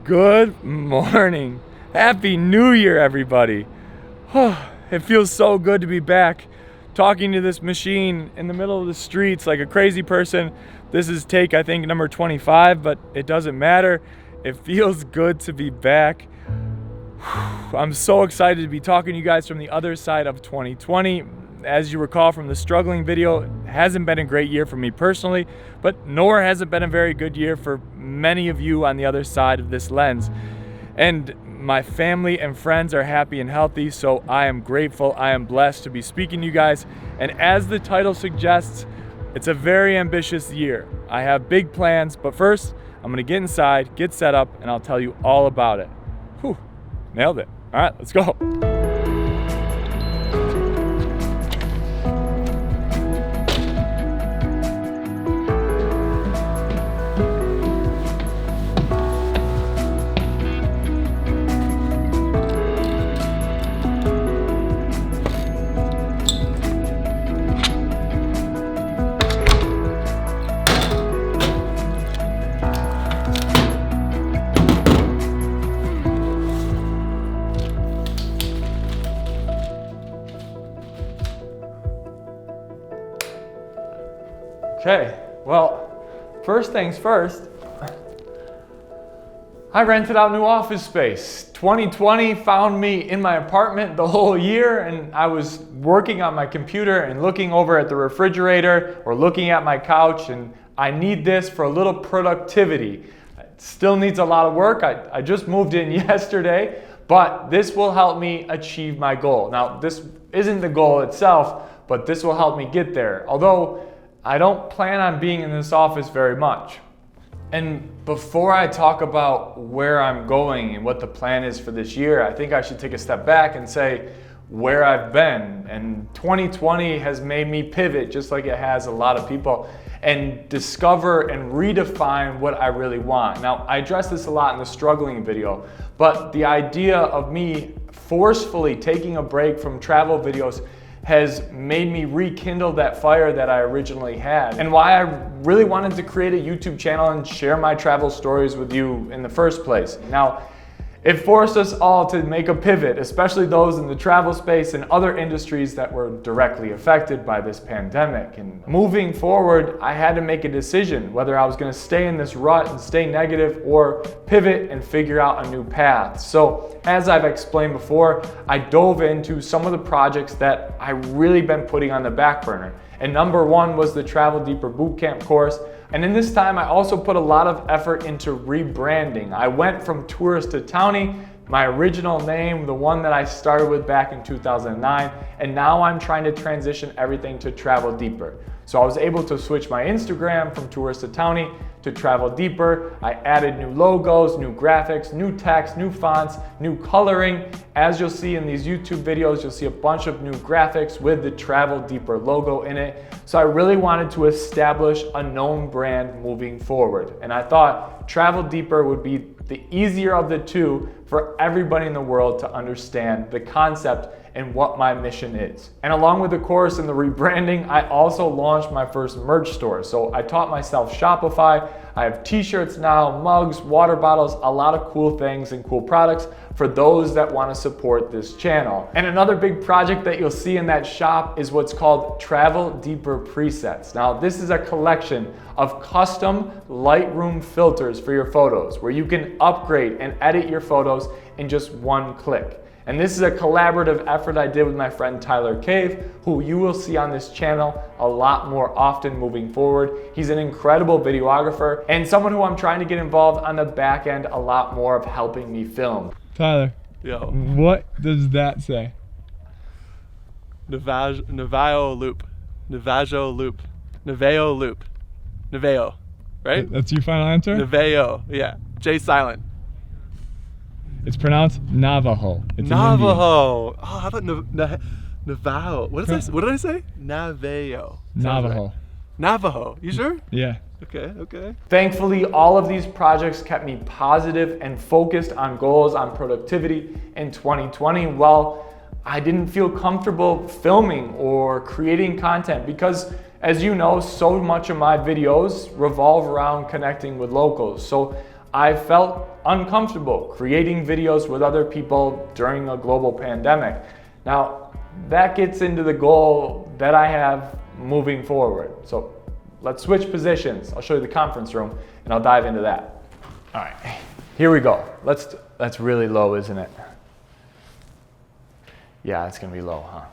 Good morning. Happy New Year, everybody. It feels so good to be back talking to this machine in the middle of the streets like a crazy person. This is take, I think, number 25, but it doesn't matter. It feels good to be back. I'm so excited to be talking to you guys from the other side of 2020. As you recall from the struggling video, it hasn't been a great year for me personally, but nor has it been a very good year for many of you on the other side of this lens. And my family and friends are happy and healthy, so I am grateful. I am blessed to be speaking to you guys. And as the title suggests, it's a very ambitious year. I have big plans, but first, I'm gonna get inside, get set up, and I'll tell you all about it. Whew, nailed it. All right, let's go. Okay, well, first things first, I rented out new office space. 2020 found me in my apartment the whole year, and I was working on my computer and looking over at the refrigerator or looking at my couch, and I need this for a little productivity. It still needs a lot of work. I just moved in yesterday, but this will help me achieve my goal. Now, this isn't the goal itself, but this will help me get there. Although, I don't plan on being in this office very much. And before I talk about where I'm going and what the plan is for this year, I think I should take a step back and say where I've been. And 2020 has made me pivot, just like it has a lot of people, and discover and redefine what I really want. Now, I addressed this a lot in the struggling video, but the idea of me forcefully taking a break from travel videos has made me rekindle that fire that I originally had, and why I really wanted to create a YouTube channel and share my travel stories with you in the first place. Now, it forced us all to make a pivot, especially those in the travel space and other industries that were directly affected by this pandemic. And moving forward, I had to make a decision whether I was going to stay in this rut and stay negative or pivot and figure out a new path. So as I've explained before, I dove into some of the projects that I've really been putting on the back burner. And number one was the Travel Deeper Bootcamp course. And in this time, I also put a lot of effort into rebranding. I went from Tourist to Townie, my original name, the one that I started with back in 2009, and now I'm trying to transition everything to Travel Deeper. So I was able to switch my Instagram from Tourist to Townie to Travel Deeper. I added new logos, new graphics, new text, new fonts, new coloring. As you'll see in these YouTube videos, you'll see a bunch of new graphics with the Travel Deeper logo in it. So I really wanted to establish a known brand moving forward. And I thought Travel Deeper would be the easier of the two for everybody in the world to understand the concept and what my mission is. And along with the course and the rebranding, I also launched my first merch store. So I taught myself Shopify. I have t-shirts now, mugs, water bottles, a lot of cool things and cool products for those that want to support this channel. And another big project that you'll see in that shop is what's called Travel Deeper Presets. Now, this is a collection of custom Lightroom filters for your photos where you can upgrade and edit your photos in just one click. And this is a collaborative effort I did with my friend Tyler Cave, who you will see on this channel a lot more often moving forward. He's an incredible videographer and someone who I'm trying to get involved on the back end a lot more of helping me film. Tyler, yo, what does that say? Navajo loop, Navajo loop, Navajo, right? That's your final answer? Navajo, yeah, J silent. It's pronounced Navajo. It's Navajo. Oh, I thought Navajo. What did I say? Navajo. Navajo. Navajo. You sure? Yeah. Okay. Thankfully, all of these projects kept me positive and focused on goals on productivity in 2020 while I didn't feel comfortable filming or creating content because, as you know, so much of my videos revolve around connecting with locals. So I felt uncomfortable creating videos with other people during a global pandemic. Now, that gets into the goal that I have moving forward. So let's switch positions. I'll show you the conference room and I'll dive into that. All right, here we go. That's really low, isn't it? Yeah, it's gonna be low, huh?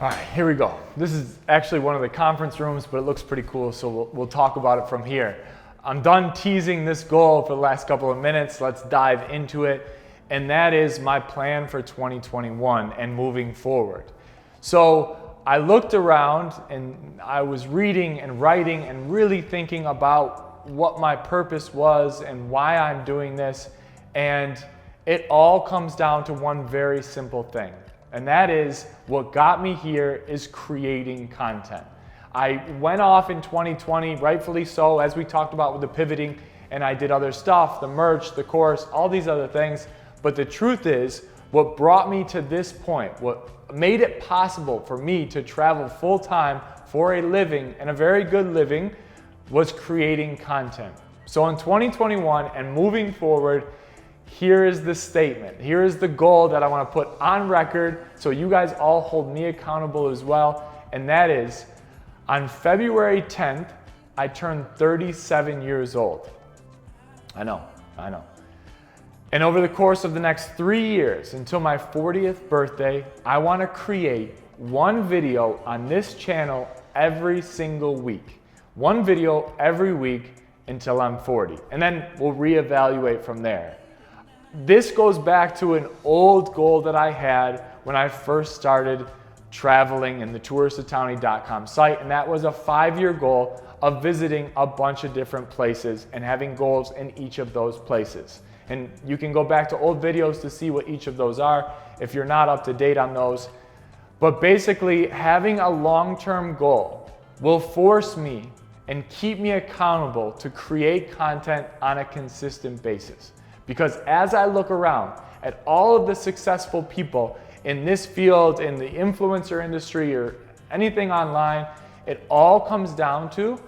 All right, here we go. This is actually one of the conference rooms, but it looks pretty cool, so we'll talk about it from here. I'm done teasing this goal for the last couple of minutes. Let's dive into it. And that is my plan for 2021 and moving forward. So I looked around and I was reading and writing and really thinking about what my purpose was and why I'm doing this. And it all comes down to one very simple thing. And that is what got me here is creating content. I went off in 2020, rightfully so, as we talked about with the pivoting, and I did other stuff, the merch, the course, all these other things. But the truth is, what brought me to this point, what made it possible for me to travel full time for a living, and a very good living, was creating content. So in 2021 and moving forward, here is the statement. Here is the goal that I want to put on record so you guys all hold me accountable as well. And that is, on February 10th, I turned 37 years old. I know. And over the course of the next 3 years, until my 40th birthday, I want to create one video on this channel every single week. One video every week until I'm 40. And then we'll reevaluate from there. This goes back to an old goal that I had when I first started traveling in the touristtotownie.com site, and that was a 5-year goal of visiting a bunch of different places and having goals in each of those places. And you can go back to old videos to see what each of those are if you're not up to date on those. But basically, having a long-term goal will force me and keep me accountable to create content on a consistent basis. Because as I look around at all of the successful people in this field, in the influencer industry or anything online, it all comes down to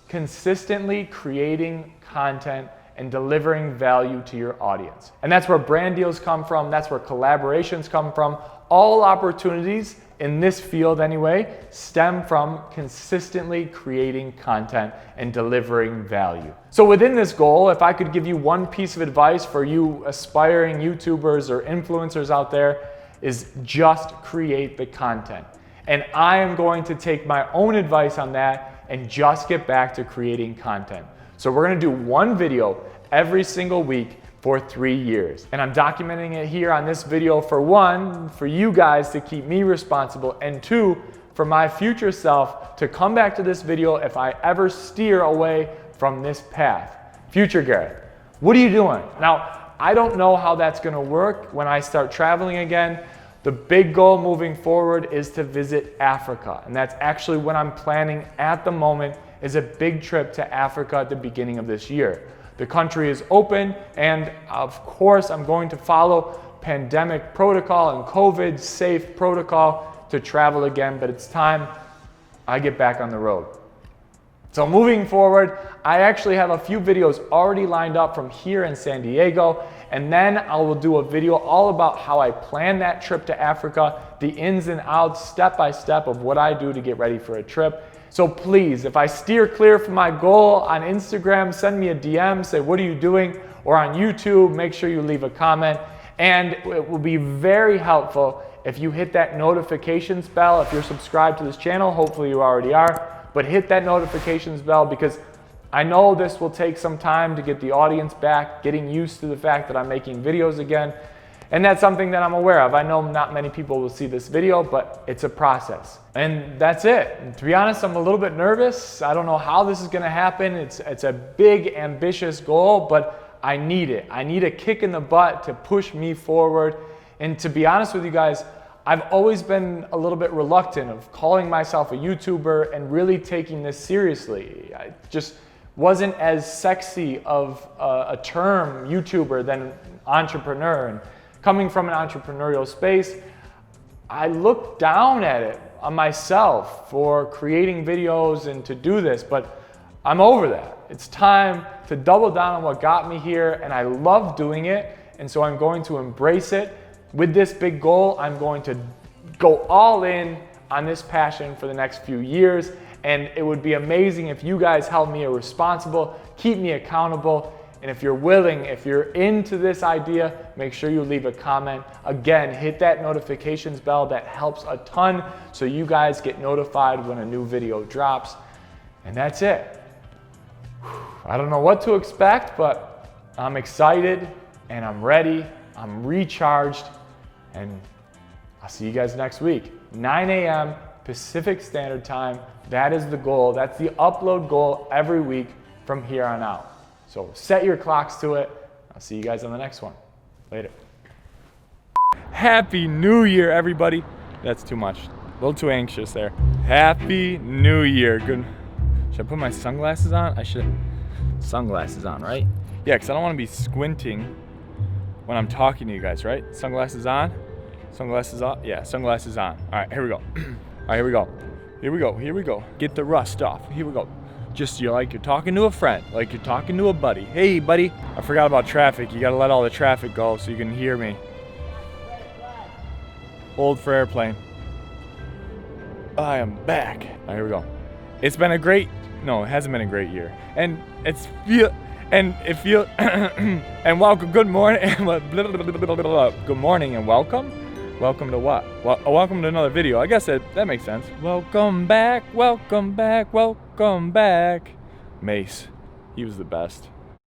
consistently creating content and delivering value to your audience. And that's where brand deals come from, that's where collaborations come from. All opportunities in this field anyway stem from consistently creating content and delivering value. So within this goal, if I could give you one piece of advice for you aspiring YouTubers or influencers out there, is just create the content. And I am going to take my own advice on that and just get back to creating content. So we're gonna do one video every single week for 3 years. And I'm documenting it here on this video for one, for you guys to keep me responsible, and two, for my future self to come back to this video if I ever steer away from this path. Future Gareth, what are you doing? Now, I don't know how that's gonna work when I start traveling again. The big goal moving forward is to visit Africa. And that's actually what I'm planning at the moment, is a big trip to Africa at the beginning of this year. The country is open, and of course I'm going to follow pandemic protocol and COVID safe protocol to travel again, but it's time I get back on the road. So moving forward, I actually have a few videos already lined up from here in San Diego, and then I will do a video all about how I plan that trip to Africa, the ins and outs, step by step of what I do to get ready for a trip. So please, if I steer clear from my goal on Instagram, send me a DM, say, what are you doing? Or on YouTube, make sure you leave a comment. And it will be very helpful if you hit that notifications bell. If you're subscribed to this channel, hopefully you already are, but hit that notifications bell, because I know this will take some time to get the audience back, getting used to the fact that I'm making videos again. And that's something that I'm aware of. I know not many people will see this video, but it's a process. And that's it. And to be honest, I'm a little bit nervous. I don't know how this is gonna happen. It's a big, ambitious goal, but I need it. I need a kick in the butt to push me forward. And to be honest with you guys, I've always been a little bit reluctant of calling myself a YouTuber and really taking this seriously. I just wasn't as sexy of a term, YouTuber, than entrepreneur. And coming from an entrepreneurial space, I look down at it on myself for creating videos and to do this, but I'm over that. It's time to double down on what got me here, and I love doing it, and so I'm going to embrace it. With this big goal, I'm going to go all in on this passion for the next few years, and it would be amazing if you guys held me responsible, keep me accountable, and if you're willing, if you're into this idea, make sure you leave a comment. Again, hit that notifications bell. That helps a ton so you guys get notified when a new video drops. And that's it. I don't know what to expect, but I'm excited and I'm ready. I'm recharged, and I'll see you guys next week. 9 a.m. Pacific Standard Time. That is the goal. That's the upload goal every week from here on out. So set your clocks to it. I'll see you guys on the next one. Later. Happy New Year, everybody. That's too much. A little too anxious there. Happy New Year. Good. Should I put my sunglasses on? I should. Sunglasses on, right? Yeah, because I don't want to be squinting when I'm talking to you guys, right? Sunglasses on? Sunglasses off? Yeah, sunglasses on. All right, here we go. All right, here we go. Here we go. Here we go. Get the rust off. Here we go. Just like you're talking to a friend, like you're talking to a buddy. Hey, buddy. I forgot about traffic. You got to let all the traffic go so you can hear me. Hold for airplane. I am back. All right, here we go. It's been a great, no, it hasn't been a great year. And and welcome, good morning, good morning and welcome. Welcome to what? Well, welcome to another video. I guess that makes sense. Welcome back, welcome back, welcome back. Mace, he was the best.